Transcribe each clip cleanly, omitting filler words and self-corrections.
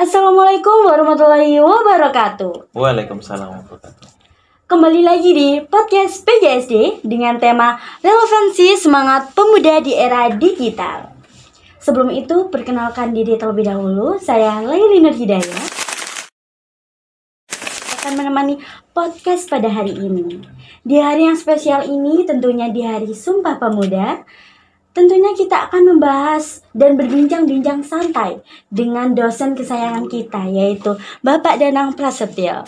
Assalamualaikum warahmatullahi wabarakatuh. Waalaikumsalam warahmatullahi wabarakatuh. Kembali lagi di podcast PJSD dengan tema relevansi semangat pemuda di era digital. Sebelum itu, perkenalkan diri terlebih dahulu. Saya Laili Nur Hidayah akan menemani podcast pada hari ini. Di hari yang spesial ini, tentunya di hari Sumpah Pemuda, tentunya kita akan membahas dan berbincang-bincang santai dengan dosen kesayangan kita, yaitu Bapak Danang Prasetyo.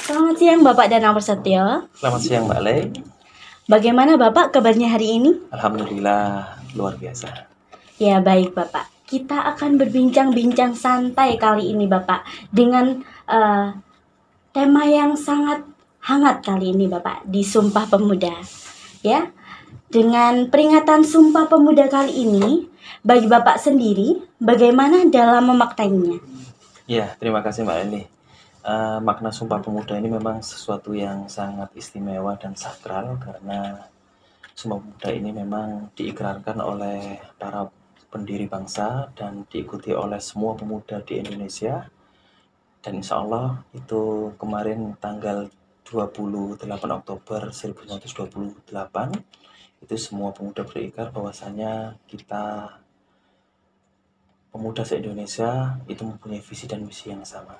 Selamat siang Bapak Danang Prasetyo. Selamat siang Mbak Lei. Bagaimana Bapak kabarnya hari ini? Alhamdulillah luar biasa. Ya baik Bapak. Kita akan berbincang-bincang santai kali ini Bapak dengan tema yang sangat hangat kali ini Bapak di Sumpah Pemuda. Ya, dengan peringatan Sumpah Pemuda kali ini, bagi Bapak sendiri, bagaimana dalam memaknainya? Ya, terima kasih Mbak Lei. Makna Sumpah Pemuda ini memang sesuatu yang sangat istimewa dan sakral karena Sumpah Pemuda ini memang diikrarkan oleh para pendiri bangsa dan diikuti oleh semua pemuda di Indonesia. Dan insya Allah itu kemarin tanggal 28 Oktober 1928 itu semua pemuda berikrar bahwasanya kita pemuda se-Indonesia itu mempunyai visi dan misi yang sama.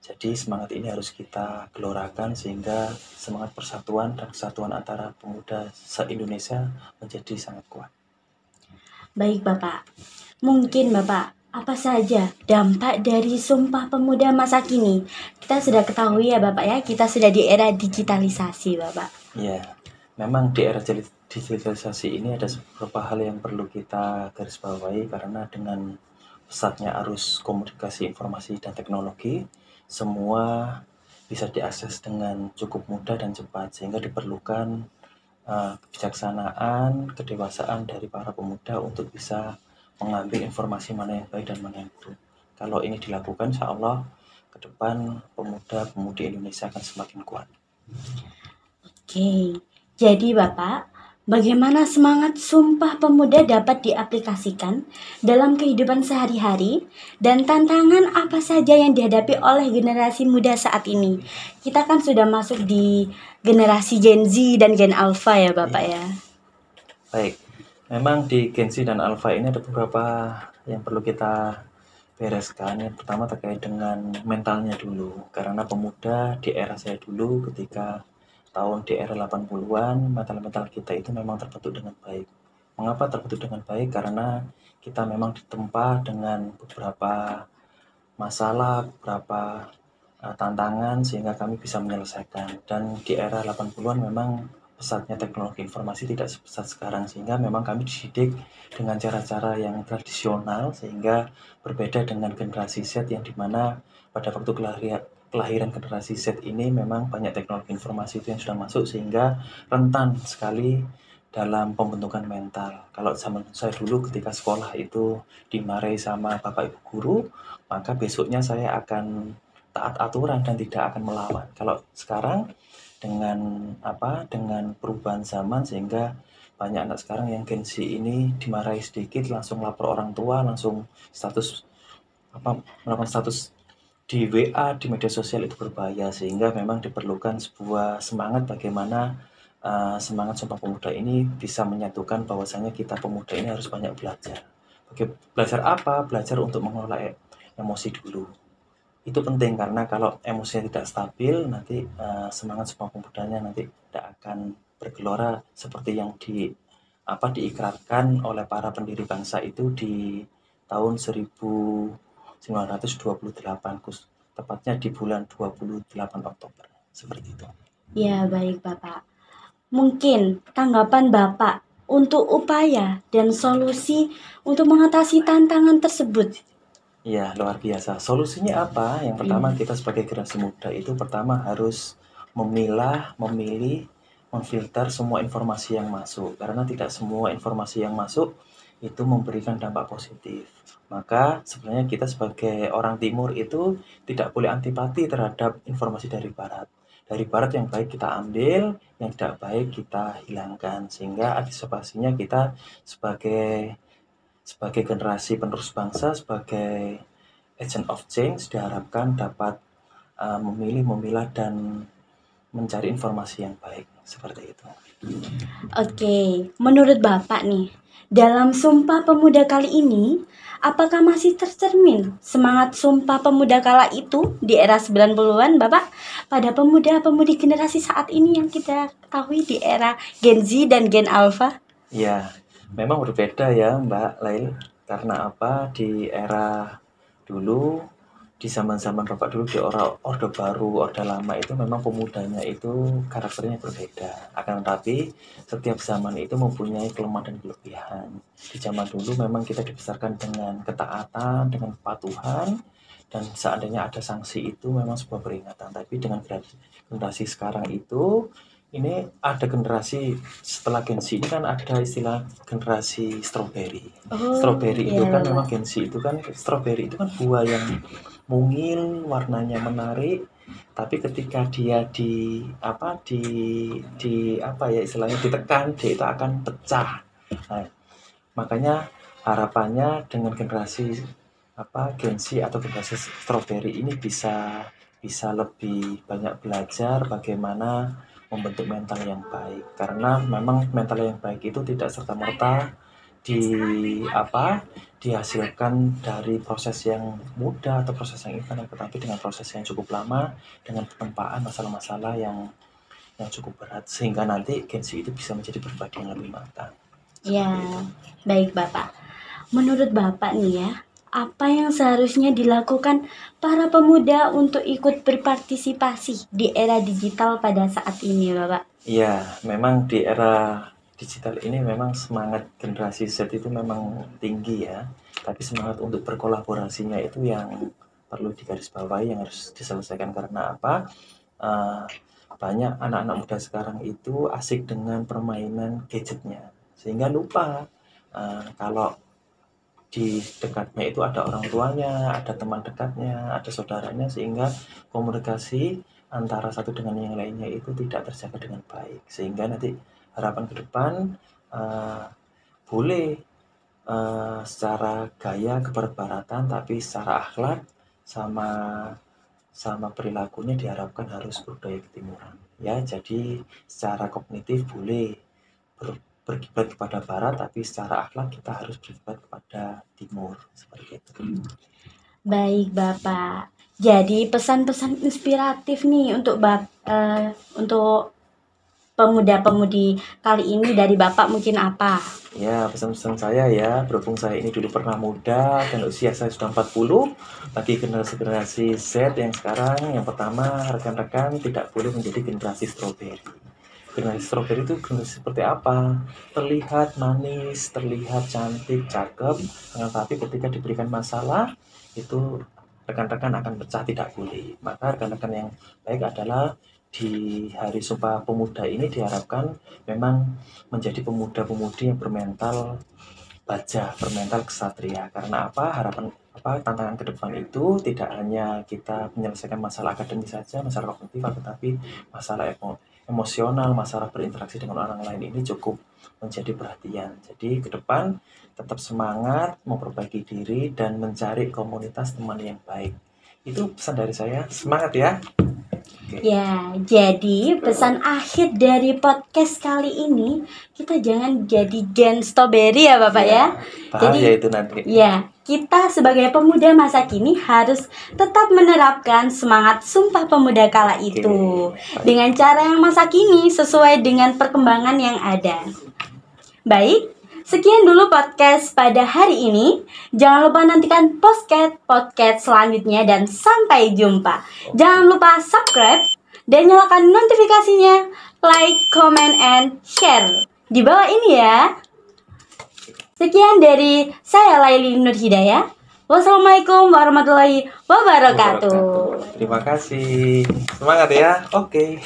Jadi semangat ini harus kita gelorakan sehingga semangat persatuan dan kesatuan antara pemuda se-Indonesia menjadi sangat kuat. Baik Bapak, mungkin Bapak, apa saja dampak dari Sumpah Pemuda masa kini? Kita sudah ketahui ya Bapak ya, kita sudah di era digitalisasi Bapak. Ya, memang di era digitalisasi ini ada beberapa hal yang perlu kita garis bawahi karena dengan pesatnya arus komunikasi informasi dan teknologi, semua bisa diakses dengan cukup mudah dan cepat sehingga diperlukan kebijaksanaan, kedewasaan dari para pemuda untuk bisa mengambil informasi mana yang baik dan mana yang buruk. Kalau ini dilakukan, insya Allah ke depan pemuda-pemudi Indonesia akan semakin kuat. Oke, jadi Bapak, bagaimana semangat Sumpah Pemuda dapat diaplikasikan dalam kehidupan sehari-hari dan tantangan apa saja yang dihadapi oleh generasi muda saat ini? Kita kan sudah masuk di generasi Gen Z dan Gen Alpha ya Bapak ya. Baik, memang di Gen Z dan Alpha ini ada beberapa yang perlu kita bereskan. Yang pertama terkait dengan mentalnya dulu, karena pemuda di era saya dulu ketika tahun di era 80-an, mental kita itu memang terbentuk dengan baik. Mengapa terbentuk dengan baik? Karena kita memang ditempa dengan beberapa masalah, beberapa tantangan sehingga kami bisa menyelesaikan. Dan di era 80-an memang pesatnya teknologi informasi tidak sebesar sekarang sehingga memang kami dididik dengan cara-cara yang tradisional sehingga berbeda dengan generasi Z yang dimana pada waktu kelahiran generasi Z ini memang banyak teknologi informasi itu yang sudah masuk sehingga rentan sekali dalam pembentukan mental. Kalau zaman saya dulu ketika sekolah itu dimarahi sama bapak ibu guru, maka besoknya saya akan taat aturan dan tidak akan melawan. Kalau sekarang dengan perubahan zaman sehingga banyak anak sekarang yang Gen Z ini dimarahi sedikit langsung lapor orang tua, langsung melakukan status di WA, di media sosial itu berbahaya sehingga memang diperlukan sebuah semangat bagaimana semangat Sumpah Pemuda ini bisa menyatukan bahwasanya kita pemuda ini harus banyak belajar. Belajar apa? Belajar untuk mengelola emosi dulu. Itu penting karena kalau emosinya tidak stabil nanti semangat Sumpah Pemudanya nanti tidak akan bergelora seperti yang diikrarkan oleh para pendiri bangsa itu di tahun 1928, tepatnya di bulan 28 Oktober. Seperti itu. Ya, baik Bapak. Mungkin tanggapan Bapak untuk upaya dan solusi untuk mengatasi tantangan tersebut. Iya, luar biasa. Solusinya apa? Yang pertama kita sebagai generasi muda itu pertama harus memilah, memilih, memfilter semua informasi yang masuk. Karena tidak semua informasi yang masuk itu memberikan dampak positif. Maka sebenarnya kita sebagai orang timur itu tidak boleh antipati terhadap informasi dari barat. Dari barat yang baik kita ambil, yang tidak baik kita hilangkan. Sehingga antisipasinya kita sebagai sebagai generasi penerus bangsa, sebagai agent of change, diharapkan dapat memilih, memilah, dan mencari informasi yang baik. Seperti itu. Oke, menurut Bapak nih, dalam Sumpah Pemuda kali ini, apakah masih tercermin semangat Sumpah Pemuda kala itu di era 90-an, Bapak, pada pemuda-pemudi generasi saat ini yang kita ketahui di era Gen Z dan Gen Alpha? Ya, memang berbeda ya Mbak Lail. Karena apa? Di era dulu, di zaman-zaman Bapak dulu, di Orde Baru, Orde Lama itu memang pemudanya itu karakternya berbeda. Akan tetapi setiap zaman itu mempunyai kelemahan dan kelebihan. Di zaman dulu memang kita dibesarkan dengan ketaatan, dengan kepatuhan, dan seandainya ada sanksi itu memang sebuah peringatan. Tapi dengan generasi sekarang itu, ini ada generasi setelah Gen Z ini kan ada istilah generasi strawberry. Strawberry itu kan memang Gen Z itu kan, strawberry itu kan buah yang mungil, warnanya menarik, tapi ketika dia di apa ya istilahnya ditekan, dia itu akan pecah. Nah, makanya harapannya dengan generasi Gen Z atau generasi strawberry ini bisa lebih banyak belajar bagaimana membentuk mental yang baik, karena memang mental yang baik itu tidak serta-merta dihasilkan dari proses yang mudah atau proses yang instan, tetapi dengan proses yang cukup lama, dengan penempaan masalah-masalah yang cukup berat, sehingga nanti Gen Z itu bisa menjadi pribadi yang lebih matang. Ya, baik Bapak. Menurut Bapak nih ya, apa yang seharusnya dilakukan para pemuda untuk ikut berpartisipasi di era digital pada saat ini, Bapak? Iya, memang di era digital ini memang semangat generasi Z itu memang tinggi ya, tapi semangat untuk berkolaborasinya itu yang perlu digarisbawahi, yang harus diselesaikan. Karena apa? Banyak anak-anak muda sekarang itu asik dengan permainan gadgetnya, sehingga lupa kalau di dekatnya itu ada orang tuanya, ada teman dekatnya, ada saudaranya, sehingga komunikasi antara satu dengan yang lainnya itu tidak terjaga dengan baik. Sehingga nanti harapan ke depan boleh secara gaya keberbaratan, tapi secara akhlak sama perilakunya diharapkan harus berbudaya ketimuran. Ya, jadi secara kognitif boleh berkiblat kepada barat, tapi secara akhlak kita harus berkiblat kepada timur, seperti itu. Baik Bapak. Jadi pesan-pesan inspiratif nih untuk untuk pemuda-pemudi kali ini dari Bapak mungkin apa? Ya, pesan-pesan saya ya, berhubung saya ini dulu pernah muda dan usia saya sudah 40, bagi generasi Z yang sekarang, yang pertama, rekan-rekan tidak boleh menjadi generasi strawberry. Generasi strawberry itu generasi seperti apa? Terlihat manis, terlihat cantik, cakep, tapi ketika diberikan masalah, itu rekan-rekan akan pecah, tidak boleh. Maka rekan-rekan yang baik adalah di Hari Sumpah Pemuda ini diharapkan memang menjadi pemuda-pemudi yang bermental baja, bermental kesatria. Karena apa? Tantangan ke depan itu tidak hanya kita menyelesaikan masalah akademis saja, masalah kognitif, tetapi masalah emosional, masalah berinteraksi dengan orang lain ini cukup menjadi perhatian. Jadi ke depan tetap semangat, memperbaiki diri, dan mencari komunitas teman yang baik. Itu pesan dari saya. Semangat ya! Okay. Ya, jadi pesan akhir dari podcast kali ini, kita jangan jadi Gen Strawberry ya Bapak ya. Jadi itu nanti. Ya, kita sebagai pemuda masa kini harus tetap menerapkan semangat Sumpah Pemuda kala itu dengan cara yang masa kini sesuai dengan perkembangan yang ada. Baik, sekian dulu podcast pada hari ini. Jangan lupa nantikan podcast selanjutnya dan sampai jumpa. Jangan lupa subscribe dan nyalakan notifikasinya, like, comment, and share di bawah ini ya. Sekian dari saya Laili Nur Hidayah. Wassalamualaikum warahmatullahi wabarakatuh. Terima kasih. Semangat ya. Oke.